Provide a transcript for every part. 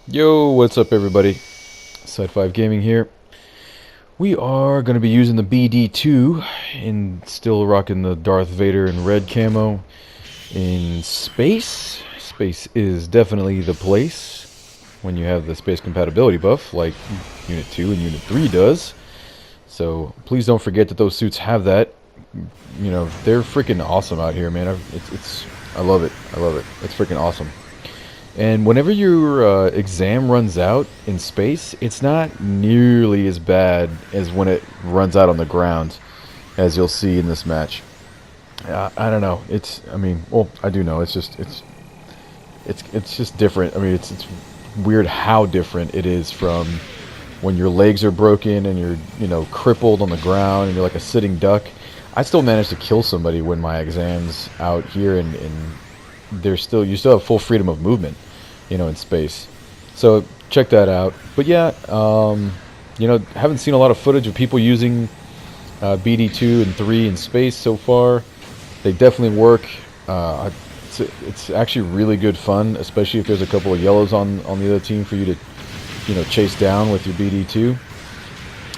Yo, what's up everybody? Side 5 Gaming here. We are going to be using the BD2 and still rocking the Darth Vader in red camo in space. Space is definitely the place when you have the space compatibility buff like Unit 2 and Unit 3 does. So please don't forget that those suits have that. You know, they're freaking awesome out here, man. I love it. I love it. It's freaking awesome. And whenever your exam runs out in space, it's not nearly as bad as when it runs out on the ground, as you'll see in this match. I don't know. Well, I do know. It's just different. I mean, it's weird how different it is from when your legs are broken and you're crippled on the ground and you're like a sitting duck. I still managed to kill somebody when my exam's out here, and you still have full freedom of movement, in space. So check that out. But yeah, haven't seen a lot of footage of people using BD2 and 3 in space so far. They definitely work. It's actually really good fun, especially if there's a couple of yellows on the other team for you to chase down with your BD2.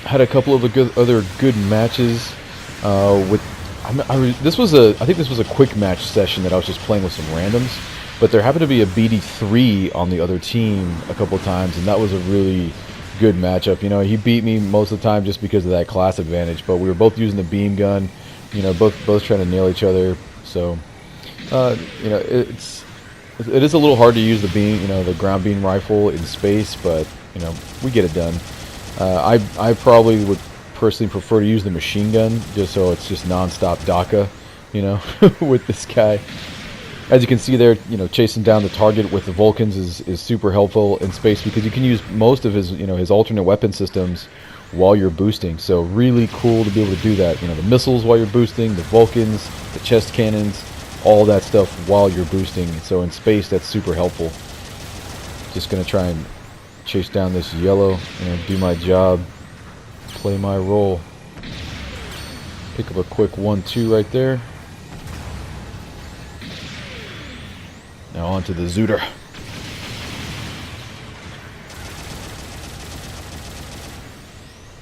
Had a couple of other good matches with. I think this was a quick match session that I was just playing with some randoms, but there happened to be a BD3 on the other team a couple of times, and that was a really good matchup. He beat me most of the time just because of that class advantage, but we were both using the beam gun, both trying to nail each other. So, it is a little hard to use the beam, the ground beam rifle in space, but we get it done. I probably would personally prefer to use the machine gun, just so it's just non-stop DACA, with this guy. As you can see there, chasing down the target with the Vulcans is super helpful in space because you can use most of his alternate weapon systems while you're boosting. So really cool to be able to do that. The missiles while you're boosting, the Vulcans, the chest cannons, all that stuff while you're boosting. So in space, that's super helpful. Just gonna try and chase down this yellow, do my job, play my role. Pick up a quick 1-2 right there. Now onto the Zooter.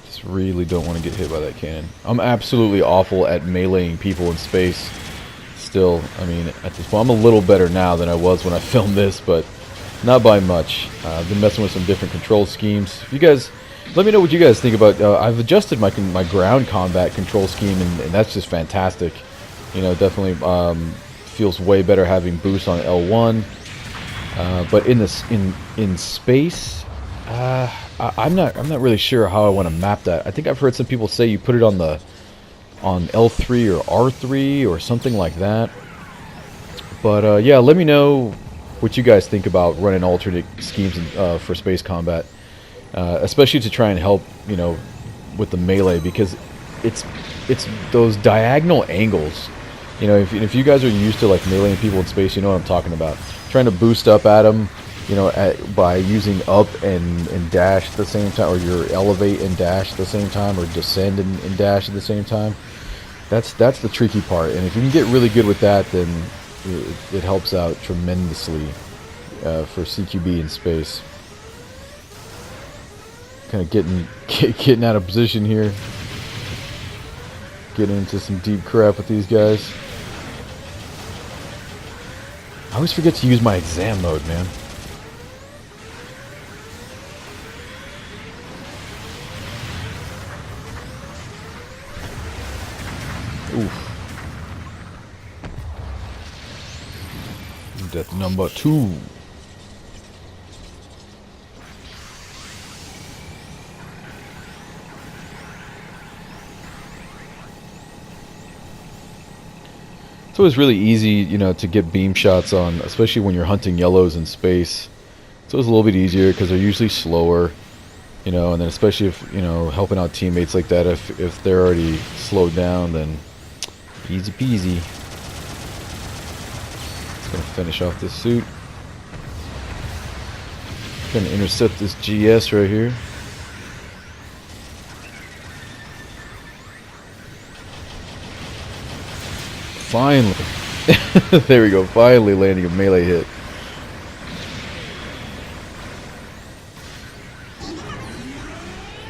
Just really don't want to get hit by that cannon. I'm absolutely awful at meleeing people in space. Still, I mean, at this point, I'm a little better now than I was when I filmed this, but not by much. I've been messing with some different control schemes. If you guys, let me know what you guys think about. I've adjusted my ground combat control scheme, and that's just fantastic. Definitely feels way better having boost on L1. But in space, I'm not really sure how I want to map that. I think I've heard some people say you put it on L3 or R3 or something like that. But yeah, let me know what you guys think about running alternate schemes for space combat, especially to try and help with the melee, because it's those diagonal angles. If you guys are used to like meleeing people in space, you know what I'm talking about. Trying to boost up at them, by using up and dash at the same time, or your elevate and dash at the same time, or descend and dash at the same time. That's the tricky part, and if you can get really good with that, then it helps out tremendously for CQB in space. Kind of getting out of position here, getting into some deep crap with these guys. I always forget to use my exam mode, man. Oof. Death number 2. It's always really easy, to get beam shots on, especially when you're hunting yellows in space. It's always a little bit easier because they're usually slower, and then especially if, helping out teammates like that, if they're already slowed down, then easy peasy. Just gonna finish off this suit. Gonna intercept this GS right here. Finally. There we go. Finally landing a melee hit.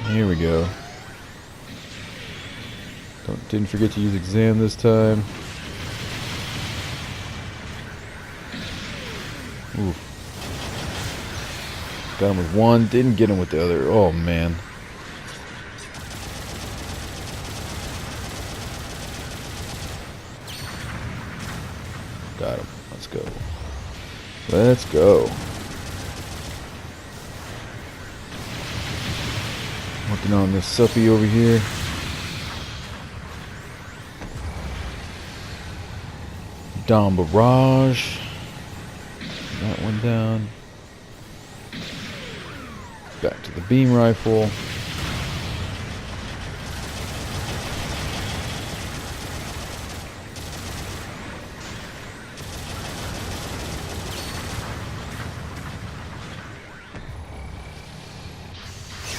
Here we go. Didn't forget to use exam this time. Ooh. Got him with one, didn't get him with the other. Oh man. Got him. Let's go. Let's go. Working on this suppy over here. Down barrage. That one down. Back to the beam rifle.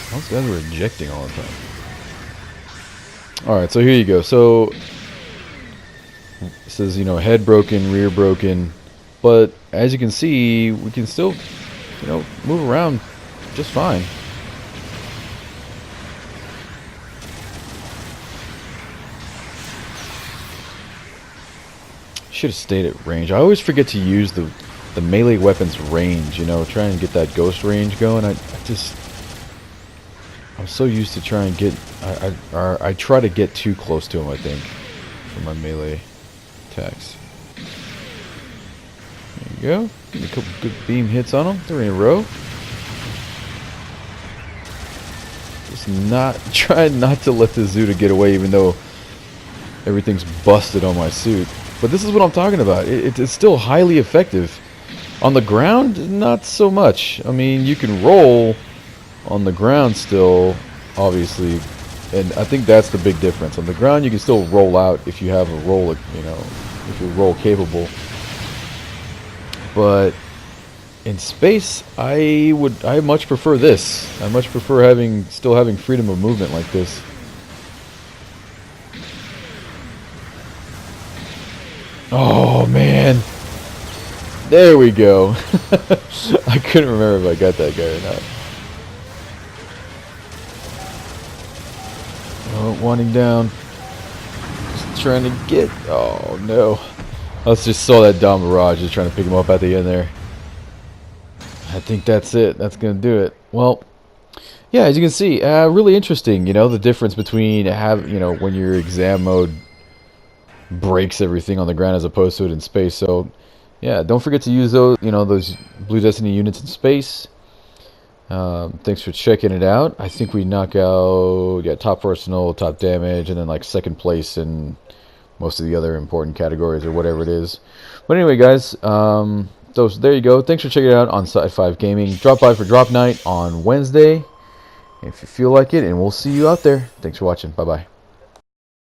Those guys were ejecting all the time. Alright, so here you go. So it says, you know, head broken, rear broken, but as you can see, we can still, you know, move around just fine. Should have stayed at range. I always forget to use the melee weapon's range, you know, trying to get that ghost range going. I'm so used to trying to get, I try to get too close to him, I think, for my melee attacks. There you go. Get a couple good beam hits on him. 3 in a row. Just trying not to let the Zuda get away, even though everything's busted on my suit. But this is what I'm talking about. It's still highly effective. On the ground, not so much. I mean, you can roll on the ground still, obviously, and I think that's the big difference. On the ground, you can still roll out if you have a roll, you know, if you're roll capable. But in space, I much prefer this. I much prefer still having freedom of movement like this. Oh man, there we go. I couldn't remember if I got that guy or not. Oh, wanting down. Just trying to get. Oh no. I just saw that Dom Barrage just trying to pick him up at the end there. I think that's it. That's going to do it. Well, yeah, as you can see, really interesting, you know, the difference between you know, when your exam mode breaks everything on the ground as opposed to it in space. So, yeah, don't forget to use those, you know, those Blue Destiny units in space. Thanks for checking it out. I think we knock out, yeah, top arsenal, top damage, and then like second place in most of the other important categories or whatever it is. But anyway, guys, there you go. Thanks for checking it out on Side 5 Gaming. Drop by for drop night on Wednesday if you feel like it, and we'll see you out there. Thanks for watching. Bye-bye.